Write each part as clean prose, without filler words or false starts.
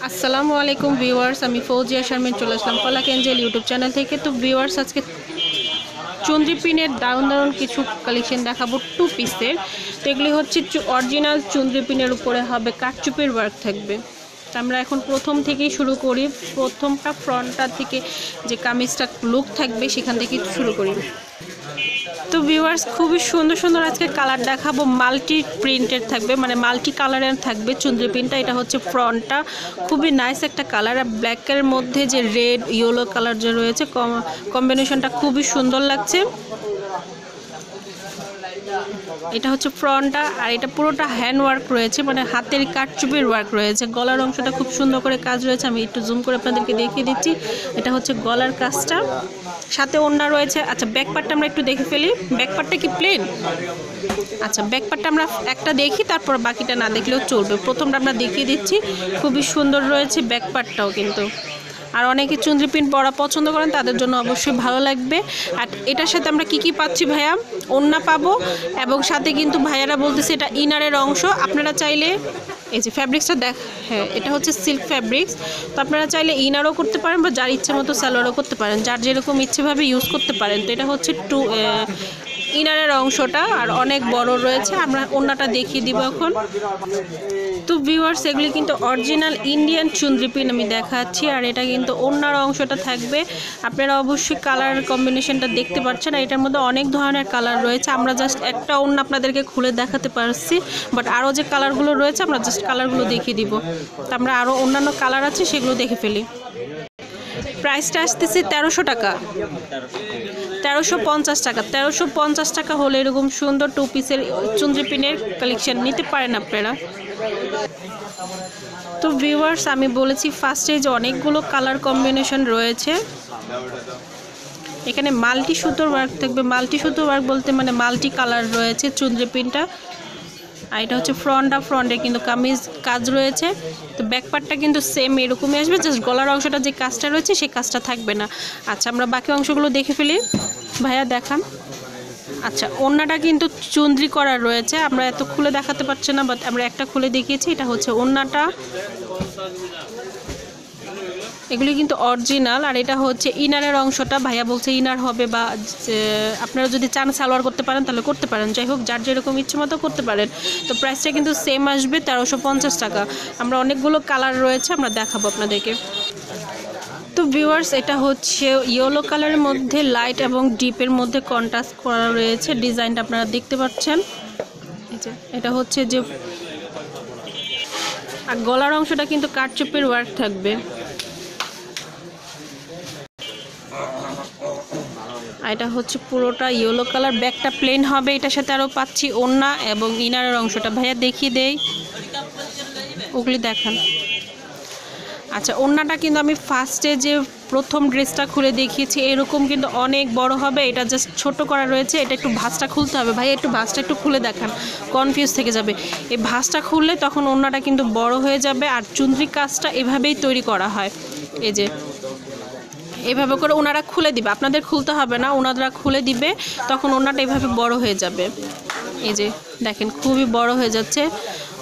আসসালামু আলাইকুম ভিউয়ার্স, আমি ফৌজিয়া শারমিন চলে আসলাম কলা এঞ্জেল ইউটিউব চ্যানেল থেকে। তো ভিউয়ার্স, আজকে চুন্দ্রি পিনের দারুণ কিছু কালেকশন দেখাবো টু পিসের। তো এগুলি হচ্ছে অরিজিনাল চুন্দ্রি পিনের উপরে হবে কারচুপির ওয়ার্ক থাকবে। তো আমরা এখন প্রথম থেকেই শুরু করি। প্রথমটা ফ্রন্টটা থেকে যে কামিজটা লুক থাকবে সেখান থেকে শুরু করি। তো ভিউয়ার্স, খুবই সুন্দর আজকে কালার দেখাবো। মাল্টি প্রিন্টের থাকবে, মানে মাল্টি কালারের থাকবে চুন্দ্রি প্রিন্টটা। এটা হচ্ছে ফ্রন্টটা, খুবই নাইস একটা কালার। আর ব্ল্যাকের মধ্যে যে রেড ইয়েলো কালার যে রয়েছে, কম্বিনেশনটা খুবই সুন্দর লাগছে। এটা হচ্ছে ফ্রন্টটা, আর এটা পুরোটা হ্যান্ড ওয়ার্ক রয়েছে, মানে হাতের কারচুপির ওয়ার্ক রয়েছে। গলার অংশটা খুব সুন্দর করে কাজ রয়েছে, আমি একটু জুম করে আপনাদেরকে দেখিয়ে দিচ্ছি। এটা হচ্ছে গলার কাজটা, সাথে ওড়না রয়েছে। আচ্ছা, ব্যাক পার্টটা আমরা একটু দেখে ফেলি। ব্যাক পার্টটা কি প্লেন? আচ্ছা, ব্যাক পার্টটা আমরা একটা দেখি, তারপর বাকিটা না দেখলেও চলবে। প্রথমটা আমরা দেখিয়ে দিচ্ছি, খুবই সুন্দর রয়েছে ব্যাক পার্টটাও কিন্তু। আর অনেকে চুন্দ্রি প্রিন্ট পরা পছন্দ করেন, তাদের জন্য অবশ্যই ভালো লাগবে। আর এটার সাথে আমরা কি পাচ্ছি ভাইয়া? ওড়না পাবো, এবং সাথে কিন্তু ভাইয়ারা বলতেছে এটা ইনারের অংশ। আপনারা চাইলে এই যে ফ্যাব্রিক্সটা হ্যাঁ, এটা হচ্ছে সিল্ক ফ্যাব্রিক্স। তো আপনারা চাইলে ইনারও করতে পারেন, বা যার ইচ্ছে মতো সালোয়ারও করতে পারেন, যার যেরকম ইচ্ছেভাবে ইউজ করতে পারেন। তো এটা হচ্ছে ইনারের অংশটা, আর অনেক বড় রয়েছে। আমরা ওড়নাটা দেখিয়ে দিব এখন। তো ভিউয়ার্স, এগুলি কিন্তু অরিজিনাল ইন্ডিয়ান চুন্দ্রি প্রিন্ট আমি দেখাচ্ছি। আর এটা কিন্তু ওড়নার অংশটা থাকবে। আপনারা অবশ্যই কালার কম্বিনেশনটা দেখতে পাচ্ছেন। আর এটার মধ্যে অনেক ধরনের কালার রয়েছে। আমরা জাস্ট একটা ওড়না আপনাদেরকে খুলে দেখাতে পারছি, বাট আরও যে কালারগুলো রয়েছে আমরা জাস্ট কালারগুলো দেখিয়ে দিব। তো আমরা আরও অন্যান্য কালার আছে, সেগুলো দেখে ফেলি। প্রাইসটা আসতেছে 1300 টাকা, 1350 টাকা। 1350 টাকা হলে এরকম সুন্দর টু পিসের চুন্দ্রি পিনের কালেকশন নিতে পারেন আপনারা। তো ভিউয়ার্স, আমি বলেছি ফার্স্টে যে অনেকগুলো কালার কম্বিনেশন রয়েছে। এখানে মাল্টি সুতোর ওয়ার্ক থাকবে। মাল্টি সুতোর ওয়ার্ক বলতে মানে মাল্টি কালার রয়েছে চুন্দ্রি পিনটা। আর এটা হচ্ছে ফ্রন্টে কিন্তু কামিজ কাজ রয়েছে। তো ব্যাক পার্টটা কিন্তু সেম এরকমই আসবে, জাস্ট গলার অংশটা যে কাজটা রয়েছে সেই কাজটা থাকবে না। আচ্ছা, আমরা বাকি অংশগুলো দেখে ফেলি। ভাইয়া দেখান। আচ্ছা, ওড়নাটা কিন্তু চুন্দ্রি করা রয়েছে। আমরা এত খুলে দেখাতে পারছি না, বাট আমরা একটা খুলে দেখিয়েছি। এটা হচ্ছে ওড়নাটা, এগুলি কিন্তু অরিজিনাল। আর এটা হচ্ছে ইনারের অংশটা। ভাইয়া বলছে ইনার হবে, বা আপনারা যদি চান সালোয়ার করতে পারেন তাহলে করতে পারেন। যাই হোক, যার যেরকম ইচ্ছে মতো করতে পারেন। তো প্রাইসটা কিন্তু সেম আসবে, 1350 টাকা। আমরা অনেকগুলো কালার রয়েছে, আমরা দেখাবো আপনাদেরকে। তো ভিউয়ার্স, এটা হচ্ছে ইয়েলো কালারের মধ্যে লাইট এবং ডিপের মধ্যে কন্ট্রাস্ট করা রয়েছে। ডিজাইনটা আপনারা দেখতে পাচ্ছেন। এটা হচ্ছে যে, আর গলার অংশটা কিন্তু কারচুপির ওয়ার্ক থাকবে। এটা হচ্ছে পুরোটা ইয়েলো কালার। ব্যাকটা প্লেন হবে। এটার সাথে আরও পাচ্ছি ওড়না এবং ইনারের অংশটা। ভাইয়া দেখিয়ে দেই, ওগুলি দেখান। আচ্ছা, ওড়নাটা কিন্তু আমি ফার্স্টে যে প্রথম ড্রেসটা খুলে দেখিয়েছি এরকম কিন্তু অনেক বড় হবে। এটা জাস্ট ছোট করা রয়েছে। এটা একটু ভাঁজটা খুলতে হবে। ভাই একটু ভাঁজটা একটু খুলে দেখান, কনফিউজ থেকে যাবে। এই ভাঁজটা খুললে তখন ওড়নাটা কিন্তু বড় হয়ে যাবে। আর চুন্দ্রি কাজটা এভাবেই তৈরি করা হয়। এই যে এভাবে করে ওনারা খুলে দিবে, আপনাদের খুলতে হবে না, ওনারা খুলে দিবে। তখন ওনাটা এভাবে বড় হয়ে যাবে। এই যে দেখেন, খুবই বড় হয়ে যাচ্ছে।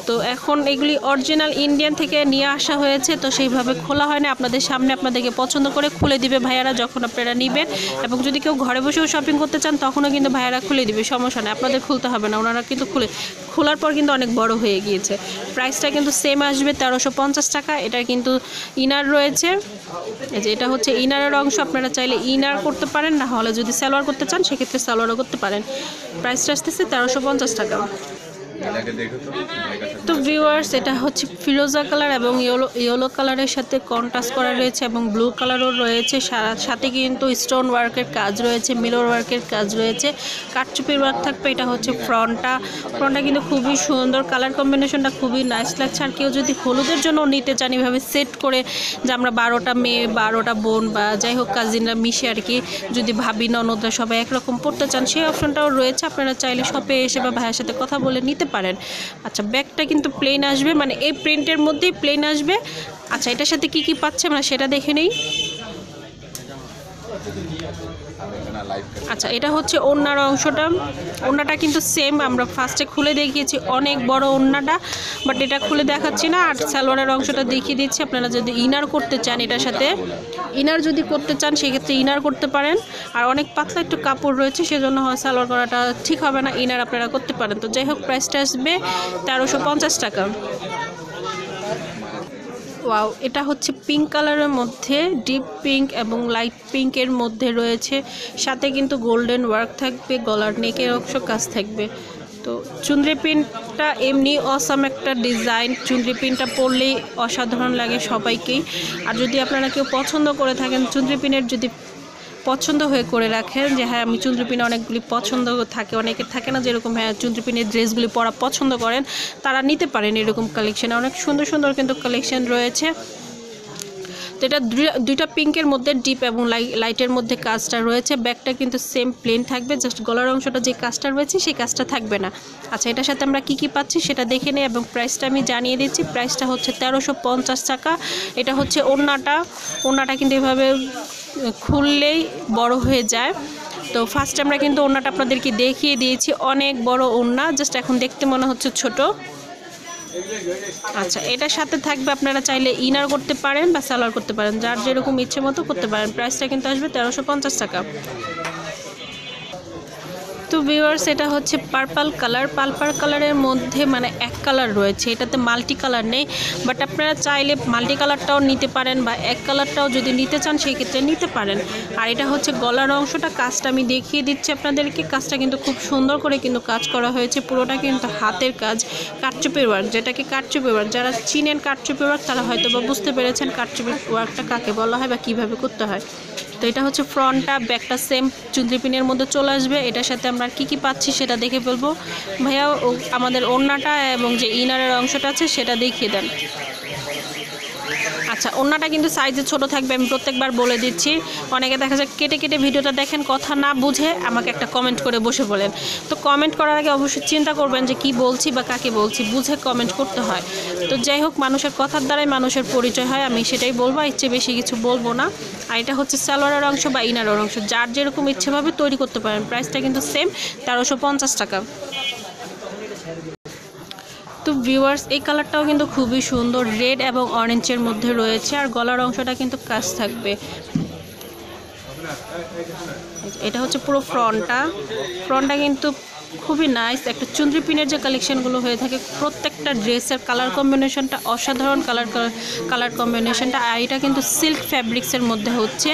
তো এখন এগুলি অরিজিনাল ইন্ডিয়ান থেকে নিয়ে আসা হয়েছে, তো সেইভাবে খোলা হয় না। আপনাদের সামনে আপনাদেরকে পছন্দ করে খুলে দিবে ভাইয়ারা যখন আপনারা নেবেন। এবং যদি কেউ ঘরে বসেও শপিং করতে চান তখনও কিন্তু ভাইয়ারা খুলে দিবে, সমস্যা নেই, আপনাদের খুলতে হবে না। ওনারা কিন্তু খোলার পর কিন্তু অনেক বড় হয়ে গিয়েছে। প্রাইসটা কিন্তু সেম আসবে, 1350 টাকা। এটা কিন্তু ইনার রয়েছে। এই যে এটা হচ্ছে ইনারের অংশ। আপনারা চাইলে ইনার করতে পারেন, না হলে যদি সালোয়ার করতে চান সেক্ষেত্রে সালোয়ারও করতে পারেন। প্রাইসটা আসতেছে 1350 টাকা। তো ভিউয়ার্স, এটা হচ্ছে ফিরোজা কালার এবং ইয়েলো কালারের সাথে কন্ট্রাস্ট করা রয়েছে, এবং ব্লু কালারও রয়েছে। সাথে কিন্তু স্টোন ওয়ার্কের কাজ রয়েছে, মিরর ওয়ার্কের কাজ রয়েছে, কারচুপির ওয়ার্ক থাকবে। এটা হচ্ছে ফ্রন্টটা কিন্তু খুবই সুন্দর। কালার কম্বিনেশনটা খুবই নাইস লাগছে। আর কেউ যদি হলুদের জন্য নিতে চান এভাবে সেট করে, যে আমরা 12টা মেয়ে 12টা বোন বা যাই হোক কাজিনরা মিশে আর কি, যদি ভাবি ননদরা সবাই একরকম পড়তে চান, সেই অপশনটাও রয়েছে। আপনারা চাইলে শপে এসে বা ভাইয়ের সাথে কথা বলে নিতে পারেন। আচ্ছা, ব্যাগটা কিন্তু প্লেন আসবে, মানে এই প্রিন্টের মধ্যেই প্লেন আসবে। আচ্ছা, এটার সাথে কি পাচ্ছে আমরা সেটা দেখে নেই। আচ্ছা, এটা হচ্ছে ওড়নার অংশটা। ওড়নাটা কিন্তু সেম, আমরা ফার্স্টে খুলে দেখিয়েছি অনেক বড় ওড়নাটা, বাট এটা খুলে দেখাচ্ছি না। আর সালোয়ারের অংশটা দেখিয়ে দিচ্ছি। আপনারা যদি ইনার করতে চান, এটার সাথে ইনার যদি করতে চান সেক্ষেত্রে ইনার করতে পারেন। আর অনেক পাতলা একটু কাপড় রয়েছে, সেজন্য হয় সালোয়ার করাটা ঠিক হবে না, ইনার আপনারা করতে পারেন। তো যাই হোক, প্রাইসটা আসবে 1350 টাকা। ওয়াও, এটা হচ্ছে পিঙ্ক কালারের মধ্যে, ডিপ পিঙ্ক এবং লাইট পিঙ্কের মধ্যে রয়েছে। সাথে কিন্তু গোল্ডেন ওয়ার্ক থাকবে, গলার নেকের অংশ কাজ থাকবে। তো চুনরি পিনটা এমনি অসাম একটা ডিজাইন, চুনরি পিনটা পরলেই অসাধারণ লাগে সবাইকেই। আর যদি আপনারা কেউ পছন্দ করে থাকেন চুনরি পিনের, যদি পছন্দ হয়ে করে রাখেন যে হ্যাঁ আমি চুনরি পিনে অনেকগুলি পছন্দ থাকে, অনেকের থাকে না যেরকম হ্যাঁ চুনরি পিনের ড্রেসগুলি পরা পছন্দ করেন, তারা নিতে পারেন এরকম কালেকশন। অনেক সুন্দর সুন্দর কিন্তু কালেকশন রয়েছে। তো এটা দুইটা পিঙ্কের মধ্যে ডিপ এবং লাইটের মধ্যে কাজটা রয়েছে। ব্যাকটা কিন্তু সেম প্লেন থাকবে, জাস্ট গলার অংশটা যে কাজটা রয়েছে সেই কাজটা থাকবে না। আচ্ছা, এটার সাথে আমরা কি পাচ্ছি সেটা দেখে নিই এবং প্রাইসটা আমি জানিয়ে দিচ্ছি। প্রাইসটা হচ্ছে 1350 টাকা। এটা হচ্ছে ওড়নাটা কিন্তু এভাবে খুললেই বড় হয়ে যায়। তো ফার্স্ট আমরা কিন্তু ওড়নাটা আপনাদেরকে দেখিয়ে দিয়েছি, অনেক বড় ওড়না, জাস্ট এখন দেখতে মনে হচ্ছে ছোট। আচ্ছা, এটার সাথে থাকবে, আপনারা চাইলে ইনার করতে পারেন বা সালোয়ার করতে পারেন, যার যেরকম ইচ্ছে মতো করতে পারেন। প্রাইসটা কিন্তু আসবে 1350 টাকা। তো ভিউয়ার্স, এটা হচ্ছে পার্পল কালারের মধ্যে মানে এক কালার রয়েছে, এটাতে মাল্টি কালার নেই, বাট আপনারা চাইলে মাল্টি কালারটাও নিতে পারেন বা এক কালারটাও যদি নিতে চান সেই ক্ষেত্রে নিতে পারেন। আর এটা হচ্ছে গলার অংশটা, কাজটা আমি দেখিয়ে দিচ্ছি আপনাদেরকে। কাজটা কিন্তু খুব সুন্দর করে কিন্তু কাজ করা হয়েছে, পুরোটা কিন্তু হাতের কাজ, কারচুপি ওয়ার্ক, যেটাকে কারচুপি ওয়ার্ক, যারা চিনেন কারচুপি ওয়ার্ক তারা হয়তো বা বুঝতে পেরেছেন কারচুপি ওয়ার্কটা কাকে বলা হয় বা কীভাবে করতে হয়। তো এটা হচ্ছে ফ্রন্টটা, ব্যাকটা সেম চুনরি পিনের মধ্যে চলে আসবে। এটার সাথে আমরা কি পাচ্ছি সেটা দেখে ফেলবো। ভাইয়া আমাদের ওড়নাটা এবং যে ইনারের অংশটা আছে সেটা দেখিয়ে দেন। আচ্ছা, ওড়নাটা কিন্তু সাইজে ছোট থাকবে, আমি প্রত্যেকবার বলে দিচ্ছি। অনেকে দেখা যায় কেটে কেটে ভিডিওটা দেখেন, কথা না বুঝে আমাকে একটা কমেন্ট করে বসে বলেন। তো কমেন্ট করার আগে অবশ্যই চিন্তা করবেন যে কি বলছি বা কাকে বলছি, বুঝে কমেন্ট করতে হয়। তো যাই হোক, মানুষের কথার দ্বারাই মানুষের পরিচয় হয়, আমি সেটাই বলবো, ইচ্ছে বেশি কিছু বলবো না। আর এটা হচ্ছে সালোয়ারের অংশ বা ইনারের অংশ, যার যেরকম ইচ্ছেভাবে তৈরি করতে পারেন। প্রাইসটা কিন্তু সেম 1350 টাকা। তো ভিউয়ার্স, এই কালারটাও কিন্তু খুবই সুন্দর, রেড এবং অরেঞ্জের মধ্যে রয়েছে। আর গলার অংশটা কিন্তু কাজ থাকবে। এটা হচ্ছে পুরো ফ্রন্টটা কিন্তু খুবই নাইস। একটা চুনরি পিনের যে কালেকশনগুলো হয়ে থাকে, প্রত্যেকটা ড্রেসের কালার কম্বিনেশনটা অসাধারণ, কালার কম্বিনেশনটা। আর এটা কিন্তু সিল্ক ফ্যাব্রিক্সের মধ্যে হচ্ছে।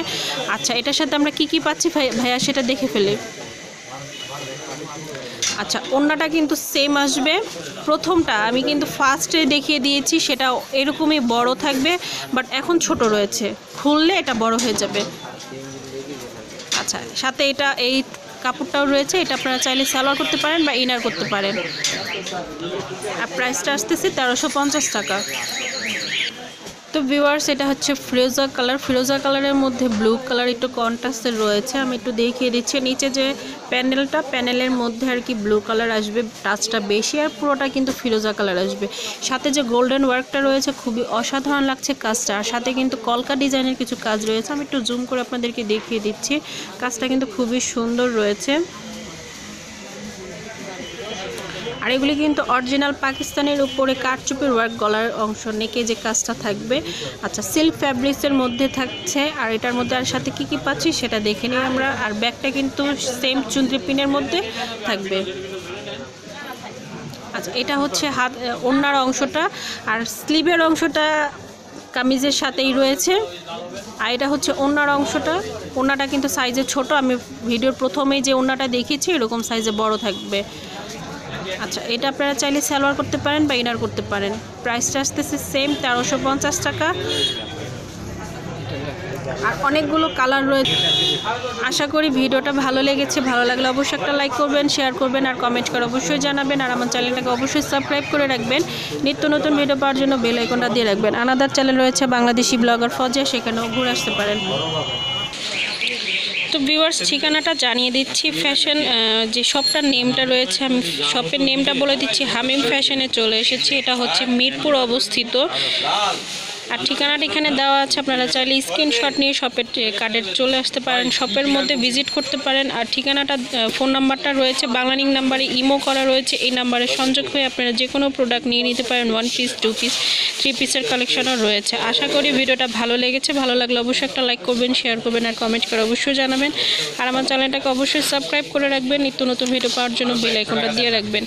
আচ্ছা, এটার সাথে আমরা কি পাচ্ছি ভাইয়া সেটা দেখে ফেলি। আচ্ছা, ওড়নাটা কিন্তু সেম আসবে। প্রথমটা আমি কিন্তু ফার্স্টে দেখিয়ে দিয়েছি, সেটা এরকমই বড় থাকবে, বাট এখন ছোট রয়েছে, খুললে এটা বড় হয়ে যাবে। আচ্ছা, সাথে এটা এই কাপড়টাও রয়েছে, এটা আপনারা চাইলে সালোয়ার করতে পারেন বা ইনার করতে পারেন। আর প্রাইসটা আসতেছে 1350 টাকা। তো ভিউয়ার্স, এটা হচ্ছে ফিরোজা কালারের মধ্যে ব্লু কালার একটু কন্ট্রাস্টের রয়েছে। আমি একটু দেখিয়ে দিচ্ছি, নিচে যে প্যানেলের মধ্যে আর কি ব্লু কালার আসবে, টাচটা বেশি, আর পুরোটা কিন্তু ফিরোজা কালার আসবে। সাথে যে গোল্ডেন ওয়ার্কটা রয়েছে খুবই অসাধারণ লাগছে কাজটা। আর সাথে কিন্তু কলকা ডিজাইনের কিছু কাজ রয়েছে, আমি একটু জুম করে আপনাদেরকে দেখিয়ে দিচ্ছি। কাজটা কিন্তু খুবই সুন্দর রয়েছে। আর এগুলি কিন্তু অরিজিনাল পাকিস্তানের উপরে কারচুপির ওয়ার্ক, গলার অংশ নেকে যে কাজটা থাকবে। আচ্ছা, সিল্ক ফ্যাব্রিক্সের মধ্যে থাকছে। আর এটার মধ্যে আর সাথে কি পাচ্ছি সেটা দেখে নিই আমরা। আর ব্যাগটা কিন্তু সেম চুনরি পিনের মধ্যে থাকবে। আচ্ছা, এটা হচ্ছে ওড়নার অংশটা, আর স্লিভের অংশটা কামিজের সাথেই রয়েছে। আর এটা হচ্ছে ওড়নাটা কিন্তু সাইজে ছোট, আমি ভিডিওর প্রথমেই যে ওড়নাটা দেখিয়েছি এরকম সাইজে বড় থাকবে। আচ্ছা, এটা আপনারা চাইলে সালোয়ার করতে পারেন বা ইনার করতে পারেন। প্রাইসটা আসতেছে সেম 1350 টাকা। আর অনেকগুলো কালার রয়েছে। আশা করি ভিডিওটা ভালো লেগেছে। ভালো লাগলে অবশ্যই একটা লাইক করবেন, শেয়ার করবেন আর কমেন্ট করে অবশ্যই জানাবেন। আর আমার চ্যানেলটাকে অবশ্যই সাবস্ক্রাইব করে রাখবেন। নিত্য নতুন ভিডিও পাওয়ার জন্য বেল আইকনটা দিয়ে রাখবেন। আনাদার চ্যানেল রয়েছে বাংলাদেশি ব্লগার ফজিয়া, সেখানেও ঘুরে আসতে পারেন। তো ভিউয়ার্স, ঠিকানাটা জানিয়ে দিচ্ছি। ফ্যাশন যে শপটার নেমটা রয়েছে, আমি শপের নেমটা বলে দিচ্ছি। হামিম ফ্যাশনে চলে এসেছি। এটা হচ্ছে মিরপুর অবস্থিত। আর ঠিকানাটা এখানে দেওয়া আছে, আপনারা চাইলে স্ক্রিনশট নিয়ে শপের কার্ডে চলে আসতে পারেন, শপের মধ্যে ভিজিট করতে পারেন। আর ঠিকানাটা ফোন নাম্বারটা রয়েছে বাংলালিংক নাম্বারে, ইমো করা রয়েছে, এই নাম্বারে সংযোগ হয়ে আপনারা যে কোনো প্রোডাক্ট নিয়ে নিতে পারেন। 1 পিস 2 পিস 3 পিসের কালেকশনও রয়েছে। আশা করি ভিডিওটা ভালো লেগেছে, ভালো লাগলে অবশ্যই একটা লাইক করবেন, শেয়ার করবেন আর কমেন্ট করে অবশ্যই জানাবেন। আর আমার চ্যানেলটাকে অবশ্যই সাবস্ক্রাইব করে রাখবেন, নিত্য নতুন ভিডিও পাওয়ার জন্য বেল আইকনটা দিয়ে রাখবেন।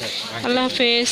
আল্লাহ হাফেজ।